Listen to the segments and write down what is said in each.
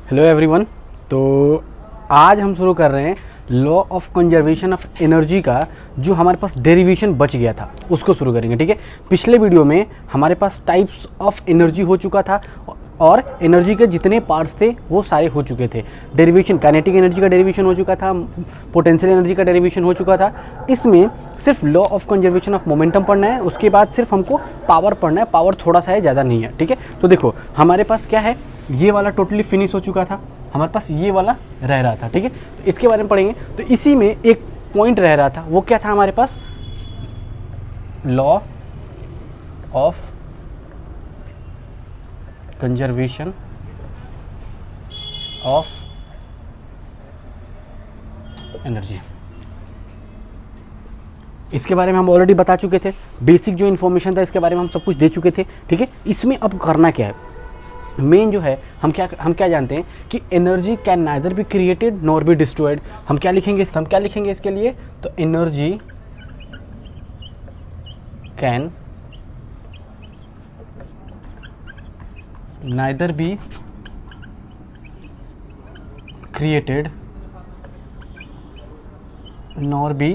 Hello everyone. तो आज हम शुरू कर रहे हैं law of conservation of energy का जो हमारे पास डेरिवेशन बच गया था उसको शुरू करेंगे। ठीक है, पिछले वीडियो में हमारे पास टाइप्स ऑफ एनर्जी हो चुका था और एनर्जी के जितने पार्ट्स थे वो सारे हो चुके थे। डेरिवेशन, काइनेटिक एनर्जी का डेरिवेशन हो चुका था, पोटेंशियल एनर्जी का डेरिवेशन हो चुका था। इसमें सिर्फ law of conservation of momentum पढ़ना है, उसके बाद सिर्फ हमको पावर पढ़ना है। पावर थोड़ा सा है, ज़्यादा नहीं है। ठीक है, तो देखो हमारे पास क्या है, ये वाला टोटली फिनिश हो चुका था, हमारे पास ये वाला रह रहा था। ठीक है, तो इसके बारे में पढ़ेंगे। तो इसी में एक पॉइंट रह रहा था, वो क्या था हमारे पास, law of conservation of energy. इसके बारे में हम ऑलरेडी बता चुके थे, बेसिक जो इन्फॉर्मेशन था इसके बारे में हम सब कुछ दे चुके थे। ठीक है, इसमें अब करना क्या है, मेन जो है हम क्या जानते हैं कि energy can neither be created nor be destroyed. हम क्या लिखेंगे इसके लिए, तो energy can neither be created nor be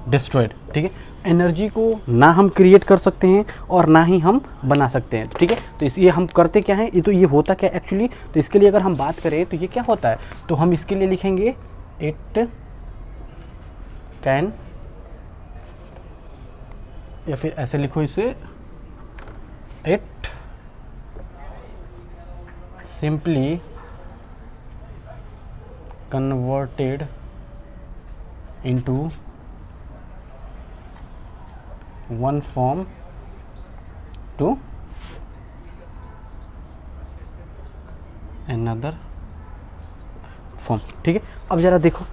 destroyed. ठीक है, एनर्जी को ना हम क्रिएट कर सकते हैं और ना ही हम बना सकते हैं। ठीक है, तो इसलिए हम करते क्या हैं, ये होता क्या एक्चुअली, तो इसके लिए अगर हम बात करें तो ये क्या होता है, तो हम इसके लिए लिखेंगे इट कैन, या फिर ऐसे लिखो इसे, it simply converted into one form to another form। ठीक है, अब ज़रा देखो,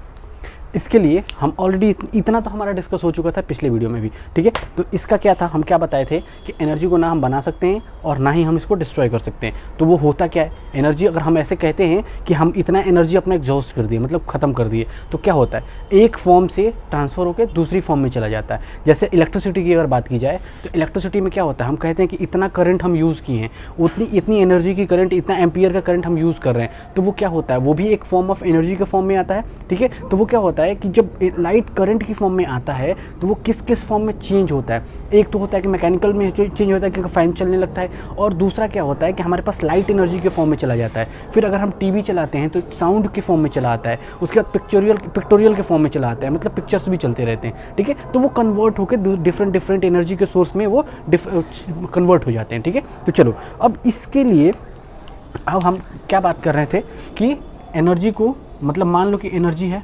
इसके लिए हम ऑलरेडी इतना तो हमारा डिस्कस हो चुका था पिछले वीडियो में भी। ठीक है, तो इसका क्या था, हम क्या बताए थे कि एनर्जी को ना हम बना सकते हैं और ना ही हम इसको डिस्ट्रॉय कर सकते हैं। तो वो होता क्या है, एनर्जी अगर हम ऐसे कहते हैं कि हम इतना एनर्जी अपना एग्जॉस्ट कर दिए, मतलब ख़त्म कर दिए, तो क्या होता है, एक फॉर्म से ट्रांसफ़र होकर दूसरी फॉर्म में चला जाता है। जैसे इलेक्ट्रिसिटी की अगर बात की जाए तो इलेक्ट्रिसिटी में क्या होता है, हम कहते हैं कि इतना करंट हम यूज़ किए हैं, इतनी एनर्जी की करंट, इतना एम्पियर का करंट हम यूज़ कर रहे हैं, तो वो क्या होता है, वो भी एक फॉर्म ऑफ एनर्जी के फॉर्म में आता है। ठीक है, तो वो क्या होता है कि जब लाइट करंट की फॉर्म में आता है तो वो किस किस फॉर्म में चेंज होता है। एक तो होता है कि मैकेनिकल में चेंज होता है क्योंकि फैन चलने लगता है, और दूसरा क्या होता है कि हमारे पास लाइट एनर्जी के फॉर्म में चला जाता है। फिर अगर हम टीवी चलाते हैं तो साउंड के फॉर्म में चला आता है, उसके बाद पिक्टोरियल के फॉर्म में चला आता है, मतलब पिक्चर्स भी चलते रहते हैं। ठीक है, तो वो कन्वर्ट होकर डिफरेंट एनर्जी के सोर्स में वो कन्वर्ट हो जाते हैं। ठीक है, तो चलो अब इसके लिए अब हम क्या बात कर रहे थे कि एनर्जी को, मतलब मान लो कि एनर्जी है,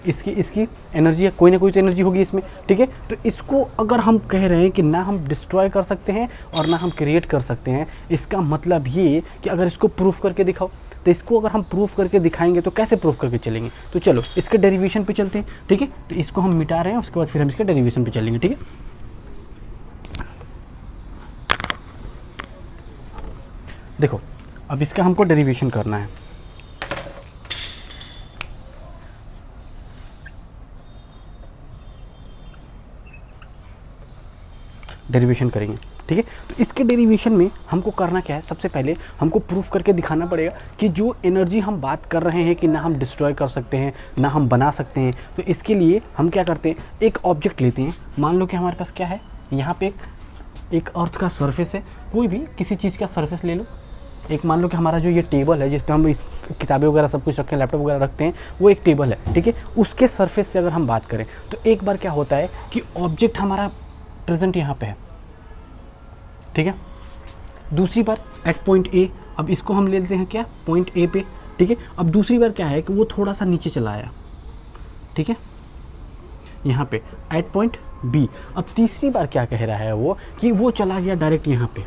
इसकी एनर्जी है, कोई ना कोई तो एनर्जी होगी इसमें। ठीक है, तो इसको अगर हम कह रहे हैं कि ना हम डिस्ट्रॉय कर सकते हैं और ना हम क्रिएट कर सकते हैं, इसका मतलब ये कि अगर इसको प्रूफ करके दिखाओ, तो इसको अगर हम प्रूफ करके दिखाएंगे तो कैसे प्रूफ करके चलेंगे, तो चलो इसके डेरिवेशन पे चलते हैं। ठीक है, तो इसको हम मिटा रहे हैं, उसके बाद फिर हम इसके डेरिवेशन पे चलेंगे। ठीक है, देखो अब इसका हमको डेरिवेशन करना है। डेरिवेशन करेंगे। ठीक है, तो इसके डेरिवेशन में हमको करना क्या है, सबसे पहले हमको प्रूफ करके दिखाना पड़ेगा कि जो एनर्जी हम बात कर रहे हैं कि ना हम डिस्ट्रॉय कर सकते हैं ना हम बना सकते हैं, तो इसके लिए हम क्या करते हैं, एक ऑब्जेक्ट लेते हैं। मान लो कि हमारे पास क्या है, यहाँ पे एक अर्थ का सरफेस है, कोई भी किसी चीज़ का सरफेस ले लो। एक मान लो कि हमारा जो ये टेबल है जिस पे हम इस किताबें वगैरह सब कुछ रखते हैं, लैपटॉप वगैरह रखते हैं, वो एक टेबल है। ठीक है, उसके सरफेस से अगर हम बात करें तो एक बार क्या होता है कि ऑब्जेक्ट हमारा प्रेजेंट यहाँ पे है। ठीक है, दूसरी बार एट पॉइंट ए, अब इसको हम ले लेते हैं क्या, पॉइंट ए पे। ठीक है, अब दूसरी बार क्या है कि वो थोड़ा सा नीचे चला आया। ठीक है, यहाँ पे एट पॉइंट बी। अब तीसरी बार क्या कह रहा है वो कि वो चला गया डायरेक्ट यहाँ पे,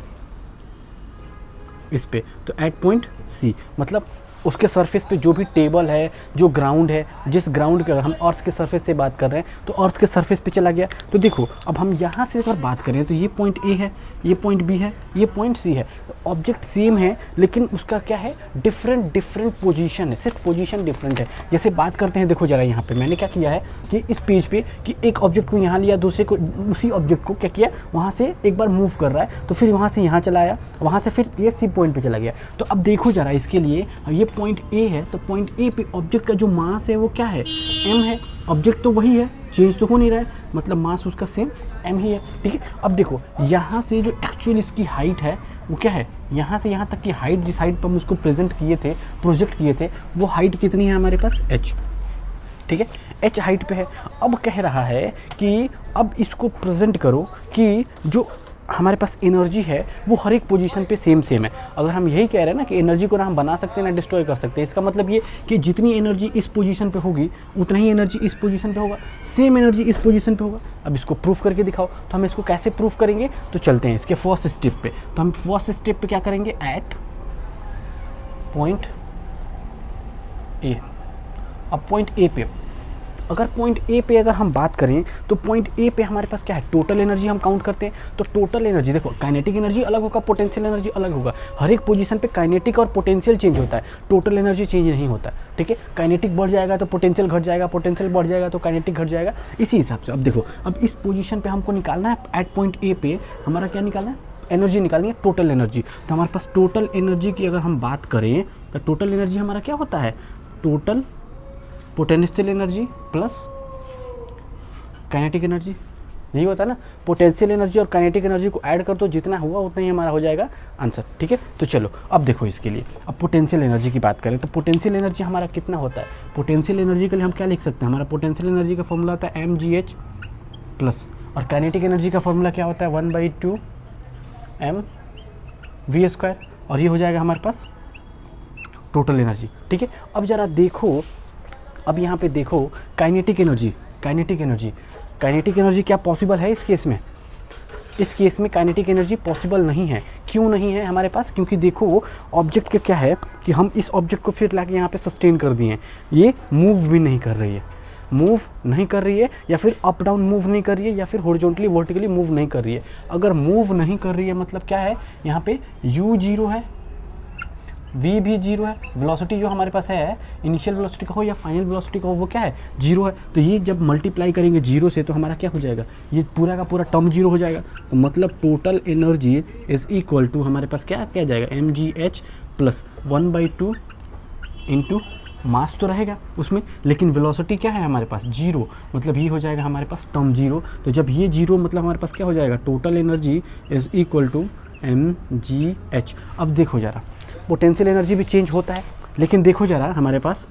इस पे, तो एट पॉइंट सी, मतलब उसके सरफेस पे जो भी टेबल है, जो ग्राउंड है, जिस ग्राउंड के, अगर हम अर्थ के सरफेस से बात कर रहे हैं तो अर्थ के सरफेस पे चला गया। तो देखो अब हम यहाँ से अगर बात करें तो ये पॉइंट ए है, ये पॉइंट बी है, ये पॉइंट सी है। ऑब्जेक्ट सेम है लेकिन उसका क्या है, डिफरेंट पोजीशन है, सिर्फ पोजीशन डिफरेंट है। जैसे बात करते हैं, देखो जरा यहाँ पे मैंने क्या किया है कि इस पेज पे कि एक ऑब्जेक्ट को यहाँ लिया, दूसरे को, उसी ऑब्जेक्ट को क्या किया, वहाँ से एक बार मूव कर रहा है तो फिर वहाँ से यहाँ चला आया, वहाँ से फिर ये सी पॉइंट पे चला गया। तो अब देखो जरा इसके लिए, अब ये पॉइंट ए है तो पॉइंट ए पे ऑब्जेक्ट का जो मास है वो क्या है, m है। ऑब्जेक्ट तो वही है, चेंज तो हो नहीं रहा है, मतलब मास उसका सेम m ही है, ठीक है। अब देखो यहाँ से जो एक्चुअल इसकी हाइट है वो क्या है, यहाँ से यहाँ तक की हाइट, जिस हाइट पर हम उसको प्रोजेक्ट किए थे वो हाइट कितनी है हमारे पास, h, ठीक है, h हाइट पे है। अब कह रहा है कि अब इसको प्रेजेंट करो कि जो हमारे पास एनर्जी है वो हर एक पोजीशन पे सेम है। अगर हम यही कह रहे हैं ना कि एनर्जी को ना हम बना सकते हैं ना डिस्ट्रॉय कर सकते हैं, इसका मतलब ये कि जितनी एनर्जी इस पोजीशन पे होगी उतना ही एनर्जी इस पोजीशन पे होगा, सेम एनर्जी इस पोजीशन पे होगा। अब इसको प्रूफ करके दिखाओ, तो हम इसको कैसे प्रूफ करेंगे, तो चलते हैं इसके फर्स्ट स्टेप पे। तो हम फर्स्ट स्टेप पे क्या करेंगे, एट पॉइंट ए। अब पॉइंट ए पे, अगर पॉइंट ए पे अगर हम बात करें तो पॉइंट ए पे हमारे पास क्या है, टोटल एनर्जी हम काउंट करते हैं। तो टोटल एनर्जी देखो, काइनेटिक एनर्जी अलग होगा, पोटेंशियल एनर्जी अलग होगा। हर एक पोजीशन पे काइनेटिक और पोटेंशियल चेंज होता है, टोटल एनर्जी चेंज नहीं होता, ठीक है। काइनेटिक बढ़ जाएगा तो पोटेंशियल घट जाएगा, पोटेंशियल बढ़ जाएगा तो काइनेटिक घट जाएगा, इसी हिसाब से। अब देखो, अब इस पोजीशन पे हमको निकालना है, एट पॉइंट ए पे हमारा क्या निकालना है, एनर्जी निकालनी है, टोटल एनर्जी। तो हमारे पास टोटल एनर्जी की अगर हम बात करें तो टोटल एनर्जी हमारा क्या होता है, total potential energy plus kinetic energy, यही होता है ना। पोटेंशियल एनर्जी और काइनेटिक एनर्जी को ऐड कर दो, जितना हुआ उतना ही हमारा हो जाएगा आंसर, ठीक है। तो चलो अब देखो इसके लिए, अब पोटेंशियल एनर्जी की बात करें तो पोटेंशियल एनर्जी हमारा कितना होता है, पोटेंशियल एनर्जी के लिए हम क्या लिख सकते हैं, हमारा पोटेंशियल एनर्जी का फॉर्मूला होता है mgh प्लस, और काइनेटिक एनर्जी का फॉर्मूला क्या होता है 1/2 mv², और ये हो जाएगा हमारे पास टोटल एनर्जी, ठीक है। अब ज़रा देखो, अब यहाँ पे देखो काइनेटिक एनर्जी क्या पॉसिबल है इस केस में, इस केस में काइनेटिक एनर्जी पॉसिबल नहीं है। क्यों नहीं है हमारे पास, क्योंकि देखो ऑब्जेक्ट का क्या है कि हम इस ऑब्जेक्ट को फिर लाके यहाँ पे सस्टेन कर दिए हैं, ये मूव भी नहीं कर रही है, या फिर अप डाउन मूव नहीं कर रही है, या फिर हॉरिजॉन्टली वर्टिकली मूव नहीं कर रही है। अगर मूव नहीं कर रही है मतलब क्या है, यहाँ पे u 0 है, v भी 0 है, वेलोसिटी जो हमारे पास है इनिशियल वेलोसिटी का हो या फाइनल वेलोसिटी का हो वो क्या है, 0 है। तो ये जब मल्टीप्लाई करेंगे 0 से तो हमारा क्या हो जाएगा, ये पूरा का पूरा टर्म 0 हो जाएगा। तो मतलब total energy is equal to हमारे पास क्या जाएगा, mgh प्लस 1/2 इंटू मास तो रहेगा उसमें, लेकिन वेलोसिटी क्या है हमारे पास 0, मतलब ये हो जाएगा हमारे पास टर्म 0। तो जब ये 0 मतलब हमारे पास क्या हो जाएगा, total energy is equal to mgh। अब देखो ज़रा, पोटेंशियल एनर्जी भी चेंज होता है, लेकिन देखो ज़रा हमारे पास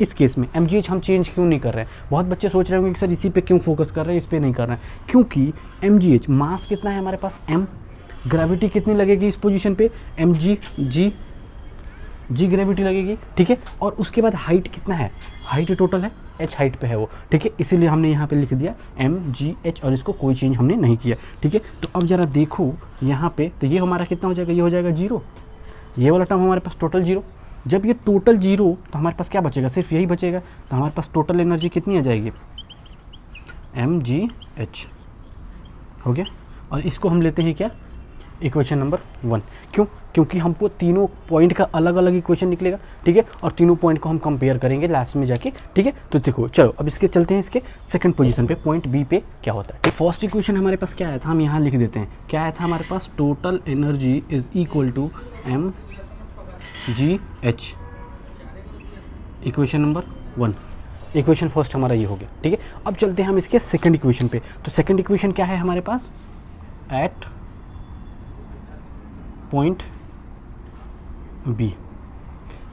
इस केस में mgh हम चेंज क्यों नहीं कर रहे हैं। बहुत बच्चे सोच रहे होंगे कि सर इसी पे क्यों फोकस कर रहे हैं, इस पे नहीं कर रहे हैं, क्योंकि mgh मास कितना है हमारे पास m, ग्रेविटी कितनी लगेगी इस पोजीशन पे g ग्रेविटी लगेगी, ठीक है। और उसके बाद हाइट कितना है, हाइट टोटल है, h हाइट पे है वो, ठीक है। इसीलिए हमने यहाँ पे लिख दिया mgh और इसको कोई चेंज हमने नहीं किया, ठीक है। तो अब ज़रा देखो यहाँ पे, तो ये हमारा कितना हो जाएगा, ये हो जाएगा 0, ये वाला टर्म हमारे पास टोटल 0। जब ये टोटल 0 तो हमारे पास क्या बचेगा, सिर्फ यही बचेगा। तो हमारे पास टोटल एनर्जी कितनी आ जाएगी, mgh हो गया। और इसको हम लेते हैं क्या, इक्वेशन नंबर 1। क्यों, क्योंकि हमको तीनों पॉइंट का अलग अलग इक्वेशन निकलेगा, ठीक है, और तीनों पॉइंट को हम कंपेयर करेंगे लास्ट में जाके, ठीक है। तो देखो चलो अब इसके चलते हैं इसके सेकंड पोजीशन पे, पॉइंट बी पे क्या होता है। तो फर्स्ट इक्वेशन हमारे पास क्या आया था, हम यहाँ लिख देते हैं, क्या आया था हमारे पास, total energy is equal to mgh, equation number 1। Equation first हमारा ये हो गया, ठीक है। अब चलते हैं हम इसके सेकंड इक्वेशन पे। तो सेकंड इक्वेशन क्या है हमारे पास, at point B,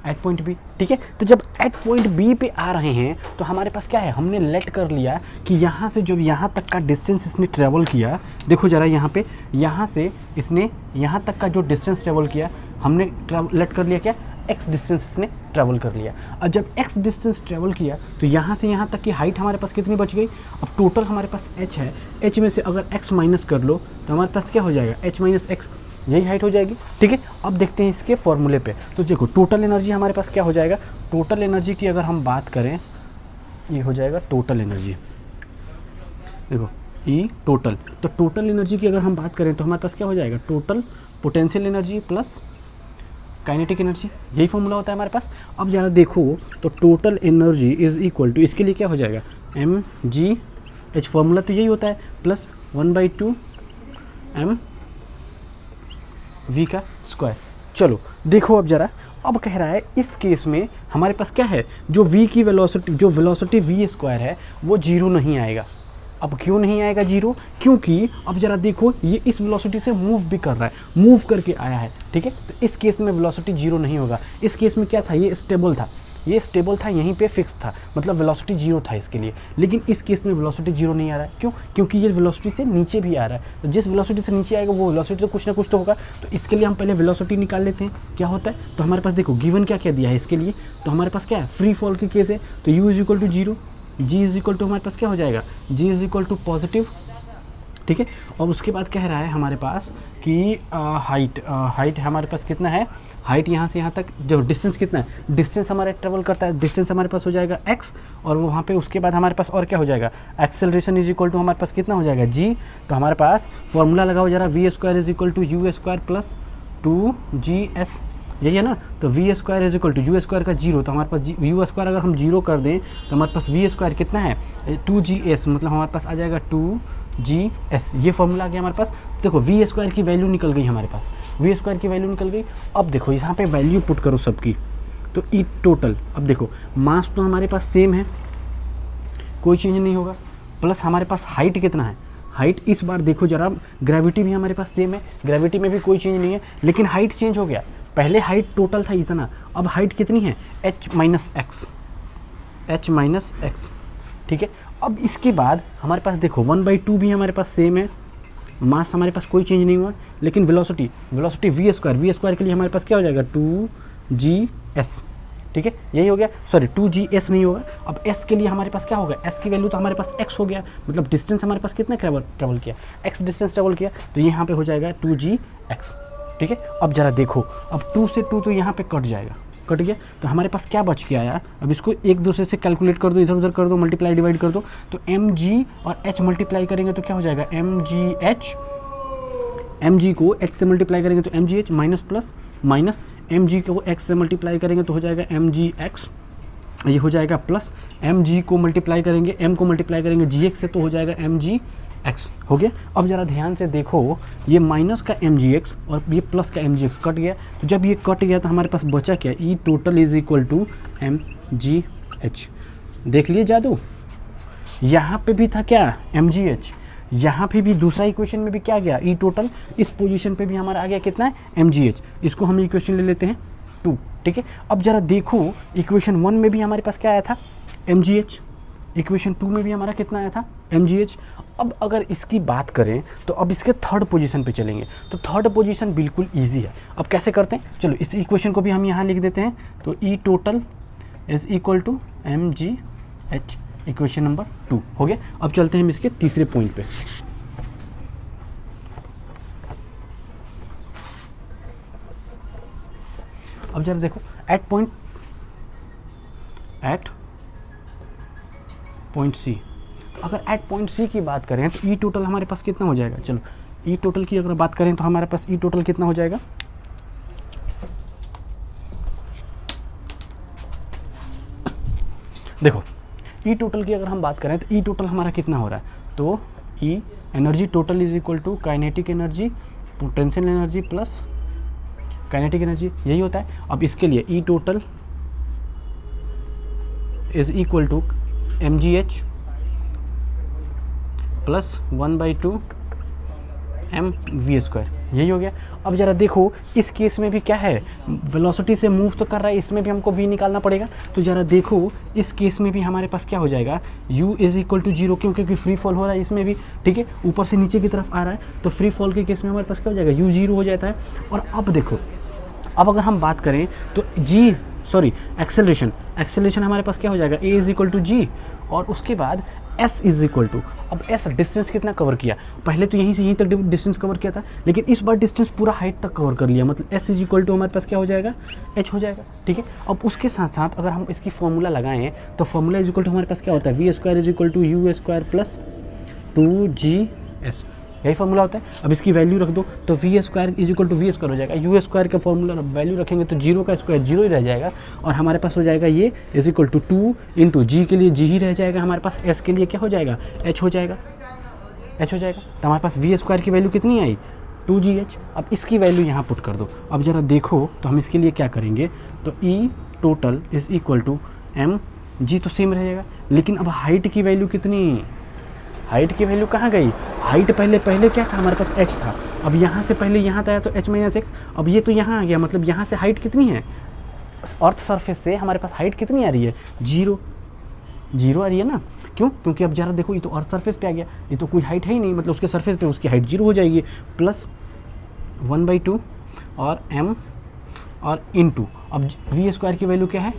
at point B, ठीक है। तो जब एट पॉइंट बी पे आ रहे हैं तो हमारे पास क्या है, हमने लेट कर लिया कि यहाँ से जब यहाँ तक का डिस्टेंस इसने ट्रेवल किया, देखो ज़रा यहाँ पे, यहाँ से इसने यहाँ तक का जो डिस्टेंस ट्रेवल किया हमने लेट कर लिया क्या, x डिस्टेंस इसने ट्रैवल कर लिया। और जब x डिस्टेंस ट्रैवल किया तो यहाँ से यहाँ तक की हाइट हमारे पास कितनी बच गई, अब टोटल हमारे पास h है, h में से अगर x माइनस कर लो तो हमारे पास क्या हो जाएगा, h माइनस एक्स, यही हाइट हो जाएगी, ठीक है। अब देखते हैं इसके फॉर्मूले पे। तो देखो टोटल एनर्जी हमारे पास क्या हो जाएगा, टोटल एनर्जी की अगर हम बात करें, ये हो जाएगा टोटल एनर्जी, देखो ई टोटल। तो टोटल एनर्जी की अगर हम बात करें तो हमारे पास क्या हो जाएगा, total potential energy plus kinetic energy, यही फॉर्मूला होता है हमारे पास। अब ज़रा देखो तो total energy is equal to, इसके लिए क्या हो जाएगा, एम जी एच, फॉर्मूला तो यही होता है, प्लस 1/2 एम वी का स्क्वायर। चलो देखो अब ज़रा, अब कह रहा है इस केस में हमारे पास क्या है, जो v की वेलोसिटी, जो वेलोसिटी v स्क्वायर है वो जीरो नहीं आएगा। अब क्यों नहीं आएगा जीरो, क्योंकि अब जरा देखो ये इस वेलोसिटी से मूव भी कर रहा है, मूव करके आया है, ठीक है। तो इस केस में वेलोसिटी जीरो नहीं होगा। इस केस में क्या था, ये स्टेबल था, ये स्टेबल था, यहीं पे फिक्स था, मतलब वेलोसिटी जीरो था इसके लिए। लेकिन इस केस में वेलोसिटी जीरो नहीं आ रहा है, क्यों, क्योंकि ये वेलोसिटी से नीचे भी आ रहा है। तो जिस वेलोसिटी से नीचे आएगा वो वेलोसिटी तो कुछ ना कुछ तो होगा। तो इसके लिए हम पहले वेलोसिटी निकाल लेते हैं, क्या होता है। तो हमारे पास देखो गिवन क्या क्या दिया है इसके लिए, तो हमारे पास क्या है, फ्री फॉल की केस है, तो u is equal to zero, G is equal to हमारे पास क्या हो जाएगा, G is equal to positive, ठीक है। और उसके बाद कह रहा है हमारे पास कि हाइट हमारे पास कितना है, हाइट यहाँ से यहाँ तक जो डिस्टेंस कितना है, डिस्टेंस हमारे ट्रेवल करता है, डिस्टेंस हमारे पास हो जाएगा x, और वो वहाँ पे उसके बाद हमारे पास और क्या हो जाएगा, एक्सेलरेशन इज इक्वल टू हमारे पास कितना हो जाएगा g। तो हमारे पास फॉर्मूला लगाओ जरा, V square is equal to U square plus 2g's, यही है ना। तो V square is equal to U square का जीरो, तो हमारे पास यू स्क्वायर अगर हम जीरो कर दें तो हमारे पास वी स्क्वायर कितना है 2gs, मतलब हमारे पास आ जाएगा 2gs, ये फॉर्मूला आ गया हमारे पास। देखो वी स्क्वायर की वैल्यू निकल गई हमारे पास, वी स्क्वायर की वैल्यू निकल गई। अब देखो यहाँ पे वैल्यू पुट करो सबकी, तो ई टोटल, अब देखो मास तो हमारे पास सेम है, कोई चेंज नहीं होगा, प्लस हमारे पास हाइट कितना है, हाइट इस बार देखो जरा, ग्रेविटी भी हमारे पास सेम है, ग्रेविटी में भी कोई चेंज नहीं है, लेकिन हाइट चेंज हो गया। पहले हाइट टोटल था इतना, अब हाइट कितनी है, h माइनस एक्स, ठीक है। अब इसके बाद हमारे पास देखो 1/2 भी हमारे पास सेम है, मास हमारे पास कोई चेंज नहीं हुआ, लेकिन वेलोसिटी वी स्क्वायर के लिए हमारे पास क्या हो जाएगा 2gs, ठीक है, यही हो गया, सॉरी 2gs नहीं होगा। अब s के लिए हमारे पास क्या होगा, s की वैल्यू तो हमारे पास x हो गया, मतलब डिस्टेंस हमारे पास कितना ट्रेवल किया, x डिस्टेंस ट्रेवल किया, तो यहाँ पे हो जाएगा 2gx, ठीक है। अब जरा देखो, अब 2 से 2 तो यहाँ पे कट जाएगा, कट गया, तो हमारे पास क्या बच गया यार, अब इसको एक दूसरे से कैलकुलेट कर दो, इधर उधर कर दो, मल्टीप्लाई डिवाइड कर दो, तो mg और h मल्टीप्लाई करेंगे तो क्या हो जाएगा mg को h से मल्टीप्लाई करेंगे तो mgh minus plus minus, mg को x से मल्टीप्लाई करेंगे तो हो जाएगा mgx, ये हो जाएगा प्लस, mg को मल्टीप्लाई करेंगे, m को मल्टीप्लाई करेंगे gx से तो हो जाएगा mgx, हो गया। अब ज़रा ध्यान से देखो, ये माइनस का mgx और ये प्लस का mgx कट गया, तो जब ये कट गया तो हमारे पास बचा क्या, E total is equal to mgh, देख लिए जादू, यहाँ पे भी था क्या mgh, यहाँ पे भी दूसरा इक्वेशन में भी क्या गया, ई टोटल, इस पोजीशन पे भी हमारा आ गया कितना है mgh, इसको हम इक्वेशन ले लेते हैं 2, ठीक है। अब जरा देखो इक्वेशन 1 में भी हमारे पास क्या आया था mgh, इक्वेशन 2 में भी हमारा कितना आया था mgh। अब अगर इसकी बात करें तो अब इसके थर्ड पोजीशन पे चलेंगे, तो थर्ड पोजीशन बिल्कुल इजी है। अब कैसे करते हैं, चलो इस इक्वेशन को भी हम यहाँ लिख देते हैं, तो E total is equal to mgh, equation number 2 हो गया। अब चलते हैं हम इसके तीसरे पॉइंट पे। अब जरा देखो एट पॉइंट सी, अगर एट पॉइंट सी की बात करें तो ई टोटल हमारे पास कितना हो जाएगा, चलो ई टोटल की अगर बात करें तो हमारे पास ई टोटल कितना हो जाएगा, देखो ई टोटल की अगर हम बात करें तो ई टोटल हमारा कितना हो रहा है, तो E energy total is equal to kinetic energy potential energy plus kinetic energy, यही होता है। अब इसके लिए E total is equal to mgh plus 1/2 mv square, यही हो गया। अब जरा देखो इस केस में भी क्या है, वेलोसिटी से मूव तो कर रहा है, इसमें भी हमको v निकालना पड़ेगा, तो जरा देखो इस केस में भी हमारे पास क्या हो जाएगा, u इज इक्वल टू 0, क्योंकि फ्री फॉल हो रहा है इसमें भी, ठीक है, ऊपर से नीचे की तरफ आ रहा है, तो फ्री फॉल के केस में हमारे पास क्या हो जाएगा, u 0 हो जाता है। और अब देखो, अब अगर हम बात करें तो एक्सेलरेशन हमारे पास क्या हो जाएगा, a इज इक्वल टू जी, और उसके बाद S इज इक्वल टू, अब S डिस्टेंस कितना कवर किया, पहले तो यहीं से यहीं तक डिस्टेंस कवर किया था, लेकिन इस बार डिस्टेंस पूरा हाइट तक कवर कर लिया, मतलब S इज इक्वल टू हमारे पास क्या हो जाएगा, H हो जाएगा, ठीक है। अब उसके साथ साथ अगर हम इसकी फॉर्मूला लगाएं तो फॉर्मूला इज इक्वल टू हमारे पास क्या होता है, V square is equal to U square plus 2GS, यही फॉर्मूला होता है। अब इसकी वैल्यू रख दो तो V square is equal to V square हो जाएगा, यू स्क्वायर का फॉर्मूला वैल्यू रखेंगे तो जीरो का स्क्वायर जीरो ही रह जाएगा, और हमारे पास हो जाएगा ये इज इक्वल टू 2 इंटू जी के लिए जी ही रह जाएगा, हमारे पास एस के लिए क्या हो जाएगा, एच हो जाएगा, एच हो जाएगा। तो हमारे पास वी स्क्वायर की वैल्यू कितनी आई, 2GH। अब इसकी वैल्यू यहाँ पुट कर दो। अब ज़रा देखो तो हम इसके लिए क्या करेंगे, तो E total is equal to M G, तो सेम रहेगा, लेकिन अब हाइट की वैल्यू कितनी, हाइट की वैल्यू कहाँ गई, हाइट पहले क्या था हमारे पास h था, अब यहाँ से पहले यहाँ आया तो h माइनस एक्स, अब ये तो यहाँ आ गया, मतलब यहाँ से हाइट कितनी है, अर्थ सरफेस से हमारे पास हाइट कितनी आ रही है, जीरो, जीरो आ रही है ना, क्यों, क्योंकि अब ज़रा देखो ये तो अर्थ सरफेस पे आ गया, ये तो कोई हाइट है ही नहीं, मतलब उसके सरफेस पे उसकी हाइट जीरो हो जाएगी, प्लस 1/2 और m और इनटू, अब वी स्क्वायर की वैल्यू क्या है,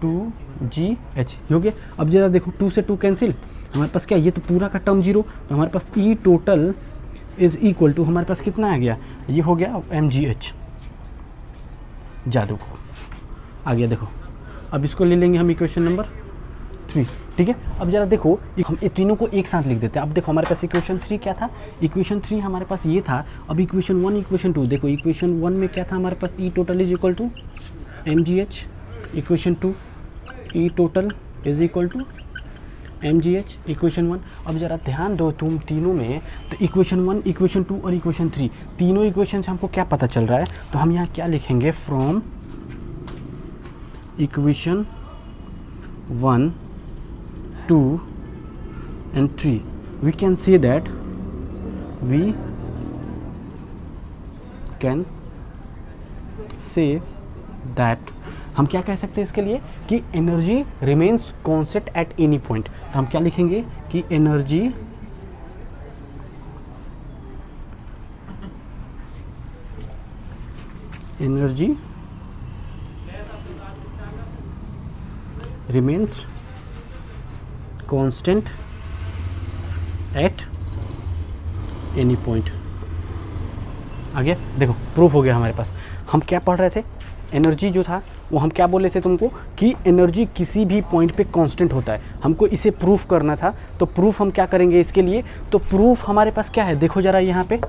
2GH हो गया। अब ज़रा देखो 2 से 2 कैंसिल, हमारे पास क्या, ये तो पूरा का टर्म जीरो, तो हमारे पास E total is equal to हमारे पास कितना आ गया, ये हो गया MGH, जादू को आ गया। देखो अब इसको ले लेंगे हम इक्वेशन नंबर 3, ठीक है। अब ज़रा देखो हम ये तीनों को एक साथ लिख देते हैं। अब देखो हमारे पास इक्वेशन 3 क्या था, इक्वेशन 3 हमारे पास ये था। अब इक्वेशन 1 इक्वेशन 2 देखो, इक्वेशन 1 में क्या था हमारे पास, E total is equal to MGH, equation 2 E total is equal to MGH, equation 1। अब ज़रा ध्यान दो तुम तीनों में, तो इक्वेशन 1 इक्वेशन 2 और इक्वेशन 3 तीनों इक्वेशन से हमको क्या पता चल रहा है, तो हम यहाँ क्या लिखेंगे, from equation 1 2 and 3 we can say that हम क्या कह सकते हैं इसके लिए कि energy remains constant at any point. तो हम क्या लिखेंगे कि energy remains constant at any point. आ गया, देखो प्रूफ हो गया हमारे पास। हम क्या पढ़ रहे थे, एनर्जी जो था वो हम क्या बोले थे तुमको कि एनर्जी किसी भी पॉइंट पे कांस्टेंट होता है। हमको इसे प्रूफ करना था, तो प्रूफ हम क्या करेंगे इसके लिए, तो प्रूफ हमारे पास क्या है, देखो ज़रा यहाँ पे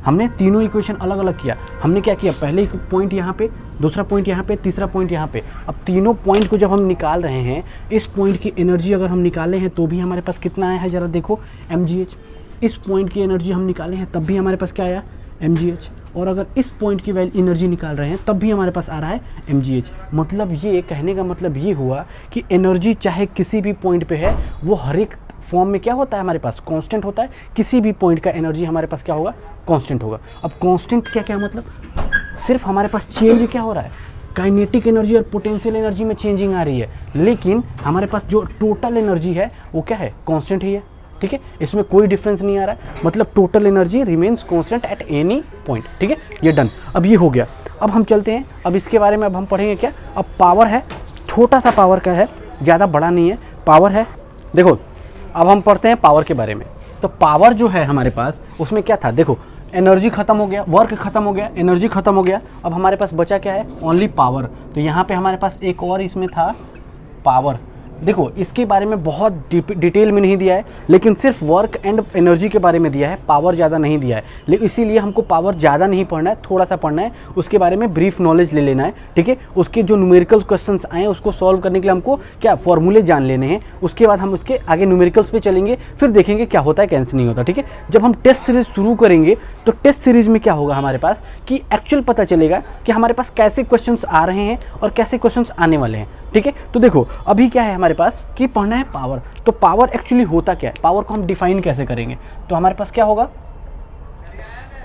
हमने तीनों इक्वेशन अलग अलग किया। हमने क्या किया, पहले एक पॉइंट यहाँ पे, दूसरा पॉइंट यहाँ पे, तीसरा पॉइंट यहाँ पे। अब तीनों पॉइंट को जब हम निकाल रहे हैं, इस पॉइंट की एनर्जी अगर हम निकाले हैं तो भी हमारे पास कितना आया है, ज़रा देखो MGH। इस पॉइंट की एनर्जी हम निकाले हैं तब भी हमारे पास क्या आया, MGH। और अगर इस पॉइंट की एनर्जी निकाल रहे हैं तब भी हमारे पास आ रहा है MGH। मतलब ये कहने का मतलब ये हुआ कि एनर्जी चाहे किसी भी पॉइंट पे है, वो हर एक फॉर्म में क्या होता है, हमारे पास कांस्टेंट होता है। किसी भी पॉइंट का एनर्जी हमारे पास क्या होगा, कांस्टेंट होगा। अब कांस्टेंट क्या मतलब, सिर्फ हमारे पास चेंज क्या हो रहा है, काइनेटिक एनर्जी और पोटेंशियल एनर्जी में चेंजिंग आ रही है, लेकिन हमारे पास जो टोटल एनर्जी है वो क्या है, कांस्टेंट ही है। ठीक है, इसमें कोई डिफरेंस नहीं आ रहा है, मतलब total energy remains constant at any point. ठीक है, ये डन। अब ये हो गया। अब हम चलते हैं, अब इसके बारे में अब हम पढ़ेंगे क्या। अब पावर है, छोटा सा पावर का है, ज़्यादा बड़ा नहीं है, पावर है। देखो अब हम पढ़ते हैं पावर के बारे में। तो पावर जो है हमारे पास, उसमें क्या था, देखो एनर्जी खत्म हो गया, वर्क खत्म हो गया, एनर्जी खत्म हो गया। अब हमारे पास बचा क्या है, ओनली पावर। तो यहाँ पे हमारे पास एक और इसमें था पावर। देखो इसके बारे में बहुत डिटेल में नहीं दिया है, लेकिन सिर्फ वर्क एंड एनर्जी के बारे में दिया है, पावर ज़्यादा नहीं दिया है। लेकिन इसीलिए हमको पावर ज़्यादा नहीं पढ़ना है, थोड़ा सा पढ़ना है, उसके बारे में ब्रीफ नॉलेज ले लेना है। ठीक है, उसके जो न्यूमेरिकल क्वेश्चंस आए उसको सॉल्व करने के लिए हमको क्या फॉर्मूले जान लेने हैं। उसके बाद हम उसके आगे न्यूमेरिकल्स पे चलेंगे, फिर देखेंगे क्या होता है कैंसिल नहीं होता। ठीक है, जब हम टेस्ट सीरीज शुरू करेंगे तो टेस्ट सीरीज में क्या होगा हमारे पास कि एक्चुअल पता चलेगा कि हमारे पास कैसे क्वेश्चंस आ रहे हैं और कैसे क्वेश्चंस आने वाले हैं। ठीक है, तो देखो अभी क्या है हमारे पास कि पढ़ना है पावर। तो पावर एक्चुअली होता क्या है, पावर को हम डिफाइन कैसे करेंगे, तो हमारे पास क्या होगा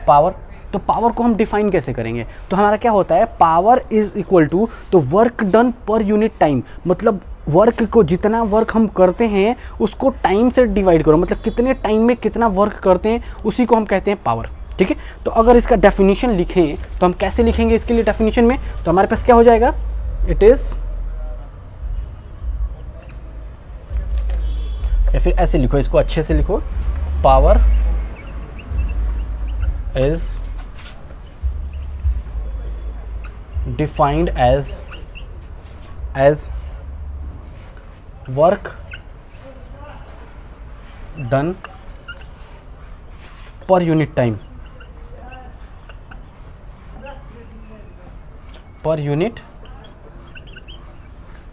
पावर। तो पावर को हम डिफाइन कैसे करेंगे, तो हमारा क्या होता है, पावर इज इक्वल टू, तो work done per unit time, मतलब वर्क को, जितना वर्क हम करते हैं उसको टाइम से डिवाइड करो, मतलब कितने टाइम में कितना वर्क करते हैं उसी को हम कहते हैं पावर। ठीक है, तो अगर इसका डेफिनेशन लिखें तो हम कैसे लिखेंगे इसके लिए डेफिनेशन में, तो हमारे पास क्या हो जाएगा, इट इज या फिर ऐसे लिखो, इसको अच्छे से लिखो, power is defined as work done per unit time, per unit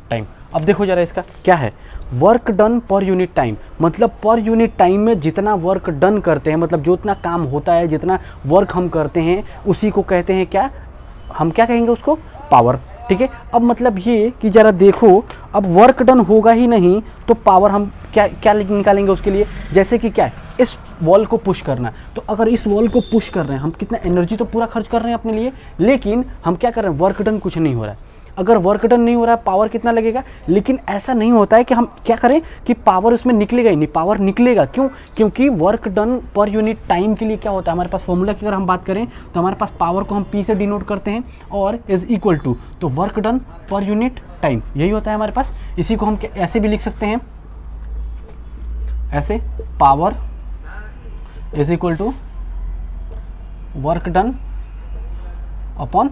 time. अब देखो जरा इसका क्या है, work done per unit time, मतलब पर यूनिट टाइम में जितना वर्क डन करते हैं, मतलब जो इतना काम होता है, जितना वर्क हम करते हैं, उसी को कहते हैं क्या, हम क्या कहेंगे उसको, पावर। ठीक है, अब मतलब ये कि ज़रा देखो, अब वर्क डन होगा ही नहीं तो पावर हम क्या क्या निकालेंगे उसके लिए, जैसे कि क्या है, इस वॉल को पुश करना है, तो अगर इस वॉल को पुश कर रहे हैं हम, कितना एनर्जी तो पूरा खर्च कर रहे हैं अपने लिए, लेकिन हम क्या कर रहे हैं, वर्क डन कुछ नहीं हो रहा है। अगर वर्क डन नहीं हो रहा है, पावर कितना लगेगा, लेकिन ऐसा नहीं होता है कि हम क्या करें कि पावर उसमें निकलेगा ही नहीं, पावर निकलेगा। क्यों? क्योंकि work done per unit time के लिए क्या होता है, हमारे पास फॉर्मूला की अगर हम बात करें तो हमारे पास पावर को हम P से डिनोट करते हैं और इज इक्वल टू, तो work done per unit time यही होता है हमारे पास। इसी को हम ऐसे भी लिख सकते हैं, ऐसे power is equal to work done upon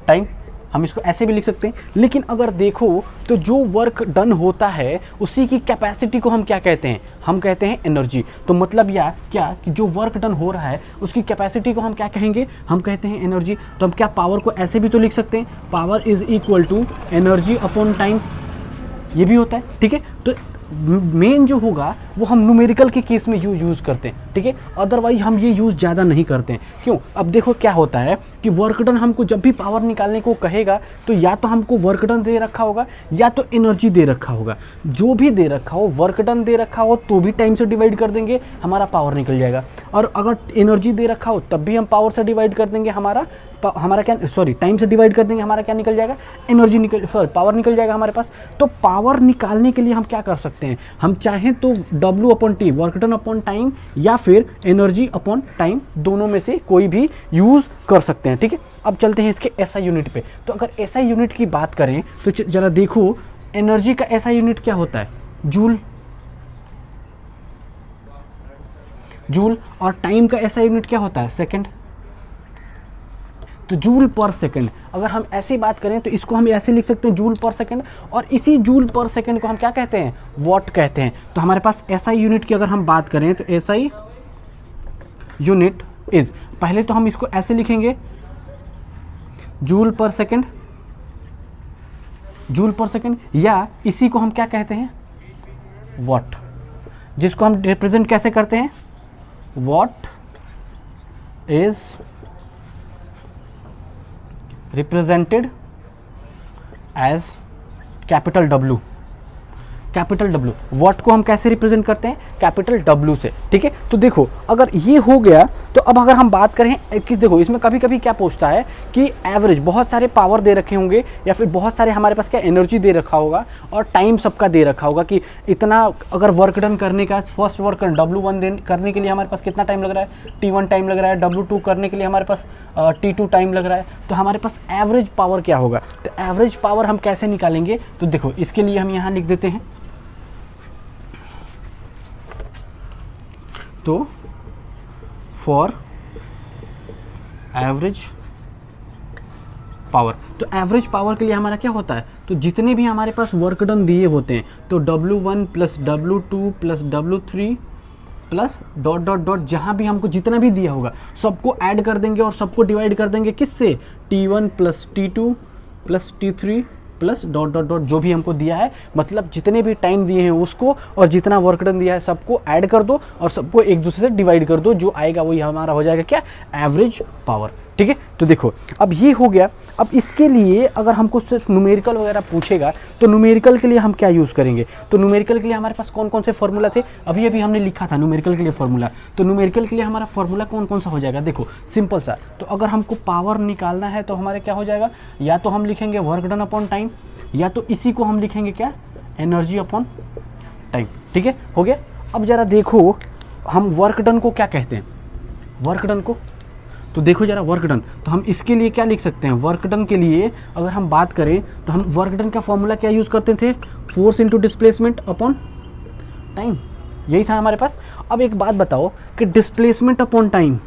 time, हम इसको ऐसे भी लिख सकते हैं। लेकिन अगर देखो तो जो वर्क डन होता है उसी की कैपेसिटी को हम क्या कहते हैं, हम कहते हैं एनर्जी। तो मतलब या क्या कि जो वर्क डन हो रहा है उसकी कैपेसिटी को हम क्या कहेंगे, हम कहते हैं एनर्जी। तो हम क्या पावर को ऐसे भी तो लिख सकते हैं, power is equal to energy upon time, ये भी होता है। ठीक है, तो मेन जो होगा वो हम न्यूमेरिकल के केस में यूज़ करते हैं। ठीक है, अदरवाइज हम ये यूज़ ज़्यादा नहीं करते हैं। क्यों? अब देखो क्या होता है कि वर्क डन हमको जब भी पावर निकालने को कहेगा तो या तो हमको वर्क डन दे रखा होगा या तो एनर्जी दे रखा होगा। जो भी दे रखा हो, वर्क डन दे रखा हो तो भी टाइम से डिवाइड कर देंगे, हमारा पावर निकल जाएगा। और अगर एनर्जी दे रखा हो तब भी हम पावर से डिवाइड कर देंगे, हमारा क्या, सॉरी, टाइम से डिवाइड कर देंगे, हमारा क्या निकल जाएगा, एनर्जी निकल, सॉरी, पावर निकल जाएगा हमारे पास। तो पावर निकालने के लिए हम क्या कर सकते हैं, हम चाहें तो W upon T, work done upon time, या फिर एनर्जी अपॉन टाइम, दोनों में से कोई भी यूज़ कर सकते हैं। ठीक है, अब चलते हैं इसके SI यूनिट पे। तो अगर SI यूनिट की बात करें तो जरा देखो, एनर्जी का SI यूनिट क्या होता है, जूल, जूल, और टाइम का SI यूनिट क्या होता है, सेकंड। तो जूल पर सेकंड, अगर हम ऐसी बात करें तो इसको हम ऐसे लिख सकते हैं, जूल पर सेकंड, और इसी जूल पर सेकंड को हम क्या कहते हैं, वॉट कहते हैं। तो हमारे पास SI यूनिट की अगर हम बात करें तो SI यूनिट इज, पहले तो हम इसको ऐसे लिखेंगे, जूल पर सेकंड, जूल पर सेकंड, या इसी को हम क्या कहते हैं, वॉट, जिसको हम रिप्रेजेंट कैसे करते हैं, watt is represented as capital W, capital W। Watt को हम कैसे रिप्रेजेंट करते हैं, कैपिटल W से। ठीक है, तो देखो अगर ये हो गया तो अब अगर हम बात करें कि देखो इसमें कभी कभी क्या पूछता है कि एवरेज, बहुत सारे पावर दे रखे होंगे या फिर बहुत सारे हमारे पास क्या एनर्जी दे रखा होगा और टाइम सबका दे रखा होगा कि इतना अगर वर्क डन करने का, फर्स्ट वर्क W1 करने के लिए हमारे पास कितना टाइम लग रहा है, T1 टाइम लग रहा है, W2 करने के लिए हमारे पास T2 टाइम लग रहा है। तो हमारे पास एवरेज पावर क्या होगा, तो एवरेज पावर हम कैसे निकालेंगे, तो देखो इसके लिए हम यहाँ लिख देते हैं, तो फॉर एवरेज पावर, तो एवरेज पावर के लिए हमारा क्या होता है, तो जितने भी हमारे पास वर्क डन दिए होते हैं तो W1 plus W2 plus W3 plus dot dot dot, जहाँ भी हमको जितना भी दिया होगा सबको ऐड कर देंगे और सबको डिवाइड कर देंगे किससे, T1 plus T2 plus T3 plus dot dot dot, जो भी हमको दिया है, मतलब जितने भी टाइम दिए हैं उसको और जितना वर्क डन दिया है सबको ऐड कर दो और सबको एक दूसरे से डिवाइड कर दो, जो आएगा वही हमारा हो जाएगा क्या, एवरेज पावर। ठीक है, तो देखो अब ये हो गया। अब इसके लिए अगर हमको सिर्फ न्यूमेरिकल वगैरह पूछेगा तो न्यूमेरिकल के लिए हम क्या यूज़ करेंगे, तो न्यूमेरिकल के लिए हमारे पास कौन कौन से फॉर्मूला थे, अभी अभी हमने लिखा था न्यूमेरिकल के लिए फॉर्मूला। तो न्यूमेरिकल के लिए हमारा फॉर्मूला कौन कौन सा हो जाएगा, देखो सिंपल सा। तो अगर हमको पावर निकालना है तो हमारे क्या हो जाएगा, या तो हम लिखेंगे वर्क डन अपॉन टाइम, या तो इसी को हम लिखेंगे क्या, एनर्जी अपॉन टाइम। ठीक है, हो गया। अब ज़रा देखो हम वर्क डन को क्या कहते हैं, वर्क डन को, तो देखो जरा वर्क डन, तो हम इसके लिए क्या लिख सकते हैं, वर्क डन के लिए अगर हम बात करें तो हम वर्क डन का फॉर्मूला क्या यूज़ करते थे, force into displacement upon time, यही था हमारे पास। अब एक बात बताओ कि displacement upon time,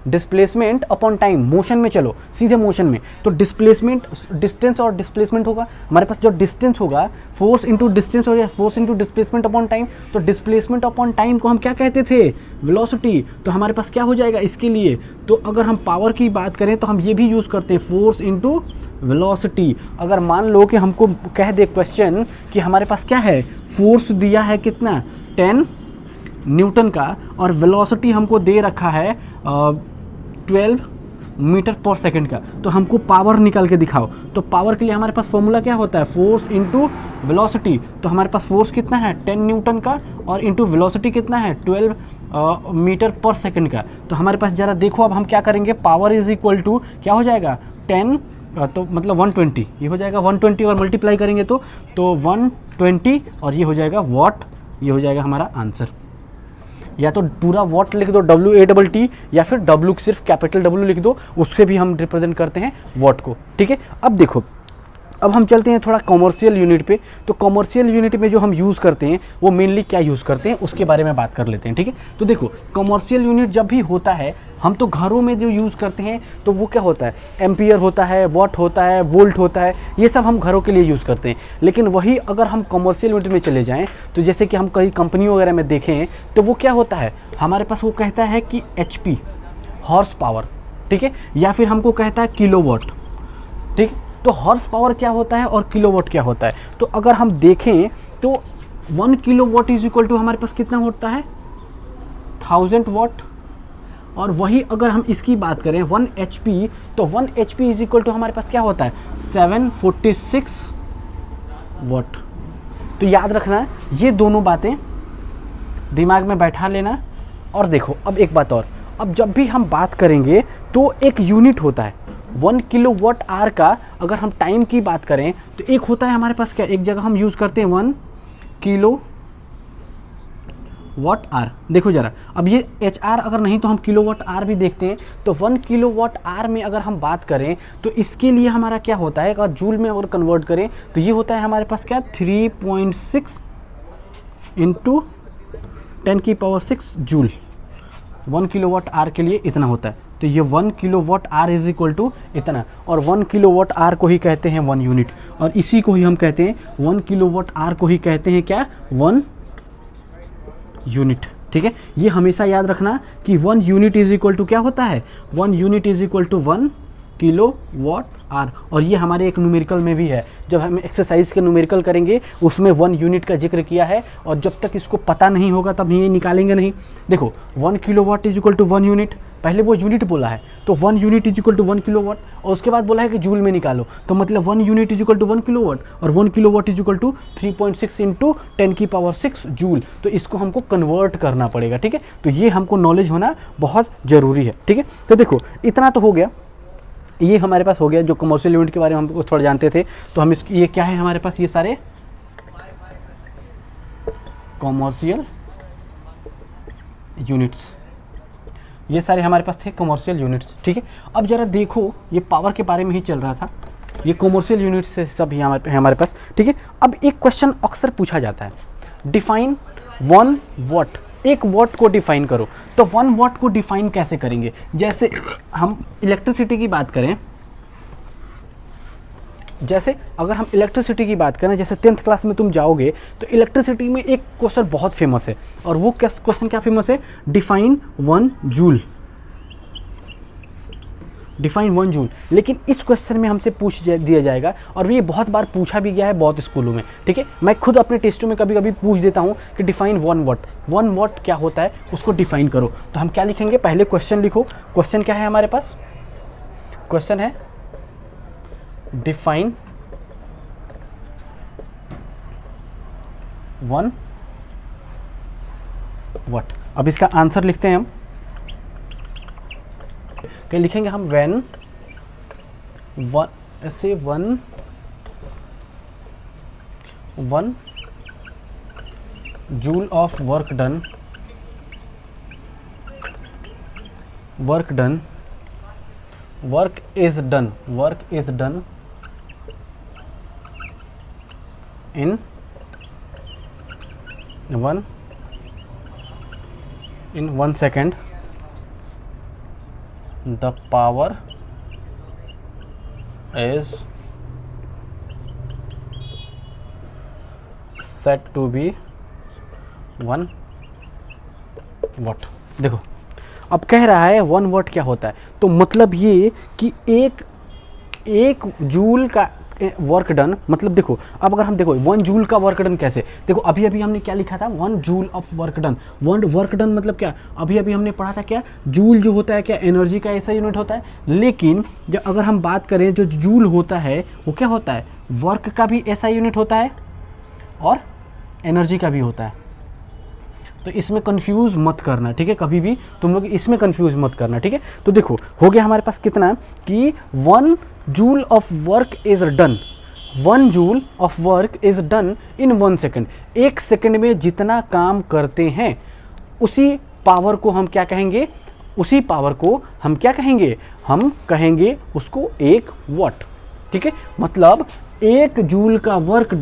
displacement upon time, motion में चलो सीधे मोशन में, तो डिस्प्लेसमेंट डिस्टेंस और डिस्प्लेसमेंट होगा हमारे पास। जो डिस्टेंस होगा फोर्स इंटू डिस्टेंस हो गया, force into displacement upon time, तो डिस्प्लेसमेंट अपॉन टाइम को हम क्या कहते थे, वेलोसिटी। तो हमारे पास क्या हो जाएगा इसके लिए, तो अगर हम पावर की बात करें तो हम ये भी यूज़ करते हैं, फोर्स इंटू वेलोसिटी। अगर मान लो कि हमको कह दे क्वेश्चन कि हमारे पास क्या है, फोर्स दिया है कितना 10 न्यूटन का, और वेलोसिटी हमको दे रखा है 12 मीटर पर सेकंड का, तो हमको पावर निकाल के दिखाओ। तो पावर के लिए हमारे पास फॉर्मूला क्या होता है, फोर्स इंटू वेलोसिटी। तो हमारे पास फोर्स कितना है 10 न्यूटन का, और इंटू वेलोसिटी कितना है 12 मीटर पर सेकंड का। तो हमारे पास ज़रा देखो, अब हम क्या करेंगे, पावर इज इक्वल टू क्या हो जाएगा 10 तो मतलब 120, ये हो जाएगा 120, और मल्टीप्लाई करेंगे तो 120, और ये हो जाएगा वॉट, ये हो जाएगा हमारा आंसर। या तो पूरा वॉट लिख दो WATT, या फिर W सिर्फ कैपिटल W लिख दो, उससे भी हम रिप्रेजेंट करते हैं वॉट को, ठीक है। अब देखो, अब हम चलते हैं थोड़ा कॉमर्शियल यूनिट पे। तो कॉमर्शियल यूनिट में जो हम यूज़ करते हैं वो मेनली क्या यूज़ करते हैं उसके बारे में बात कर लेते हैं, ठीक है। तो देखो, कॉमर्शियल यूनिट जब भी होता है, हम तो घरों में जो यूज़ करते हैं तो वो क्या होता है, एम्पियर होता है, वॉट होता है, वोल्ट होता है, ये सब हम घरों के लिए यूज़ करते हैं। लेकिन वही अगर हम कॉमर्शियल यूनिट में चले जाएँ, तो जैसे कि हम कहीं कंपनी वगैरह में देखें तो वो क्या होता है, हमारे पास वो कहता है कि HP, हॉर्स पावर, ठीक है, या फिर हमको कहता है किलोवाट, ठीक। तो हॉर्स पावर क्या होता है और किलोवाट क्या होता है, तो अगर हम देखें तो 1 किलोवाट इज इक्वल टू हमारे पास कितना होता है 1000 वाट। और वही अगर हम इसकी बात करें 1 HP, तो 1 HP इज इक्वल टू हमारे पास क्या होता है 746 वाट। तो याद रखना, ये दोनों बातें दिमाग में बैठा लेना। और देखो, अब एक बात और, अब जब भी हम बात करेंगे तो एक यूनिट होता है 1 किलोवाट आवर का। अगर हम टाइम की बात करें तो एक होता है हमारे पास क्या, एक जगह हम यूज़ करते हैं 1 किलोवाट आवर। देखो ज़रा, अब ये HR अगर नहीं तो हम किलोवाट आवर भी देखते हैं। तो 1 किलोवाट आवर में अगर हम बात करें तो इसके लिए हमारा क्या होता है, अगर जूल में अगर कन्वर्ट करें तो ये होता है हमारे पास क्या 3.6 इंटू 10⁶ जूल। 1 किलोवाट आवर के लिए इतना होता है। तो ये 1 kilowatt hour is equal to इतना, और 1 किलोवाट आवर को ही कहते हैं 1 यूनिट, और इसी को ही हम कहते हैं 1 किलोवाट आवर को ही कहते हैं क्या 1 यूनिट, ठीक है। ये हमेशा याद रखना कि 1 यूनिट इज इक्वल टू क्या होता है, 1 unit is equal to 1 kilowatt hour. और ये हमारे एक न्यूमेरिकल में भी है, जब हम एक्सरसाइज के न्यूमेरिकल करेंगे उसमें 1 यूनिट का जिक्र किया है, और जब तक इसको पता नहीं होगा तब ये निकालेंगे नहीं। देखो 1 kilowatt is equal to 1 unit, पहले वो यूनिट बोला है तो 1 unit is equal to 1 kilowatt, और उसके बाद बोला है कि जूल में निकालो, तो मतलब 1 unit is equal to 1 kilowatt, और 1 kilowatt is equal to 3.6 into 10⁶ joule. तो इसको हमको कन्वर्ट करना पड़ेगा, ठीक है। तो ये हमको नॉलेज होना बहुत ज़रूरी है, ठीक है। तो देखो, इतना तो हो गया, ये हमारे पास हो गया जो कमर्शियल यूनिट के बारे में हम थोड़ा जानते थे। तो हम इसकी, ये क्या है हमारे पास, ये सारे कमर्शियल यूनिट्स, ये सारे हमारे पास थे कमर्शियल यूनिट्स, ठीक है। अब ज़रा देखो, ये पावर के बारे में ही चल रहा था, ये कमर्शियल यूनिट्स से सब ही हमारे पास, ठीक है। अब एक क्वेश्चन अक्सर पूछा जाता है, डिफाइन 1 वाट, 1 वाट को डिफाइन करो। तो 1 वाट को डिफाइन कैसे करेंगे, जैसे हम इलेक्ट्रिसिटी की बात करें, जैसे अगर हम इलेक्ट्रिसिटी की बात करें, जैसे 10th क्लास में तुम जाओगे तो इलेक्ट्रिसिटी में एक क्वेश्चन बहुत फेमस है, और वो क्वेश्चन क्या फेमस है, डिफाइन 1 जूल, डिफाइन 1 जूल। लेकिन इस क्वेश्चन में हमसे पूछ दिया जाएगा, और ये बहुत बार पूछा भी गया है बहुत स्कूलों में, ठीक है। मैं खुद अपने टेस्टों में कभी कभी पूछ देता हूँ कि डिफाइन 1 वाट, 1 वाट क्या होता है उसको डिफाइन करो। तो हम क्या लिखेंगे, पहले क्वेश्चन लिखो। क्वेश्चन क्या है हमारे पास, क्वेश्चन है डिफाइन 1 वाट। अब इसका आंसर लिखते हैं हम, क्या लिखेंगे हम, when 1 joule of work done in 1 second the power is set to be 1 watt। देखो अब कह रहा है 1 watt क्या होता है, तो मतलब ये कि एक जूल का वर्क डन, मतलब देखो अब अगर हम देखो 1 जूल का वर्क डन कैसे, देखो अभी अभी हमने क्या लिखा था 1 joule of work done. 1 work done मतलब क्या, अभी अभी हमने पढ़ा था क्या, जूल जो होता है क्या एनर्जी का ऐसा यूनिट होता है, लेकिन जब अगर हम बात करें जो जूल होता है वो क्या होता है, वर्क का भी ऐसा यूनिट होता है और एनर्जी का भी होता है। तो इसमें कंफ्यूज मत करना, ठीक है, कभी भी तुम लोग इसमें कंफ्यूज मत करना, ठीक है। तो देखो हो गया हमारे पास कितना कि 1 joule of work is done, 1 joule of work is done in 1 second. 1 second में जितना काम करते हैं उसी पावर को हम क्या कहेंगे, उसी पावर को हम क्या कहेंगे, हम कहेंगे उसको 1 वाट, ठीक है। मतलब 1 जूल का work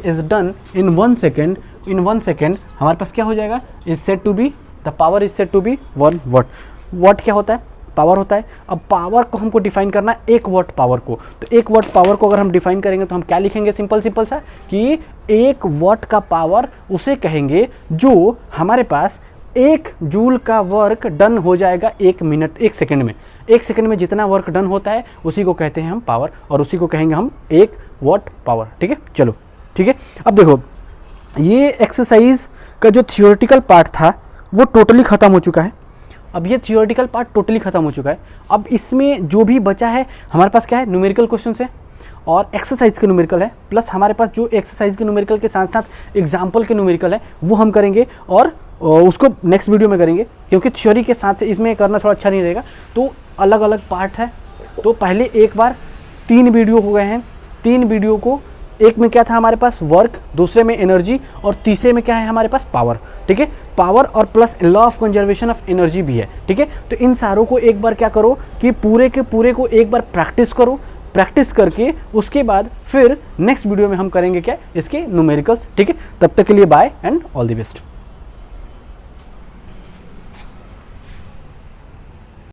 is done in 1 second, in 1 second हमारे पास क्या हो जाएगा, is said to be, the power is said to be 1 watt. Watt क्या होता है, पावर होता है। अब पावर को हमको डिफाइन करना है 1 वाट पावर को, तो 1 वाट पावर को अगर हम डिफाइन करेंगे तो हम क्या लिखेंगे, सिंपल सा कि 1 वाट का पावर उसे कहेंगे जो हमारे पास 1 जूल का वर्क डन हो जाएगा 1 मिनट 1 सेकेंड में। 1 सेकेंड में जितना वर्क डन होता है उसी को कहते हैं हम पावर, और उसी को कहेंगे हम 1 वाट पावर, ठीक है। चलो ठीक है, अब देखो ये एक्सरसाइज का जो थियोरेटिकल पार्ट था वो टोटली ख़त्म हो चुका है। अब ये थियोरेटिकल पार्ट टोटली ख़त्म हो चुका है। अब इसमें जो भी बचा है हमारे पास क्या है, न्यूमेरिकल क्वेश्चन है और एक्सरसाइज के न्यूमेरिकल है, प्लस हमारे पास जो एक्सरसाइज के न्यूमेरिकल के साथ साथ एग्जाम्पल के न्यूमेरिकल है वो हम करेंगे, और उसको नेक्स्ट वीडियो में करेंगे, क्योंकि थ्योरी के साथ इसमें करना थोड़ा अच्छा नहीं रहेगा। तो अलग अलग पार्ट है, तो पहले एक बार 3 वीडियो हो गए हैं, 3 वीडियो को, एक में क्या था हमारे पास वर्क, दूसरे में एनर्जी, और तीसरे में क्या है हमारे पास पावर, ठीक है। पावर और plus law of conservation of energy भी है, ठीक है। तो इन सारों को एक बार क्या करो कि पूरे के पूरे को एक बार प्रैक्टिस करो, प्रैक्टिस करके उसके बाद फिर नेक्स्ट वीडियो में हम करेंगे क्या, इसके न्यूमेरिकल्स, ठीक है। तब तक के लिए bye and all the best.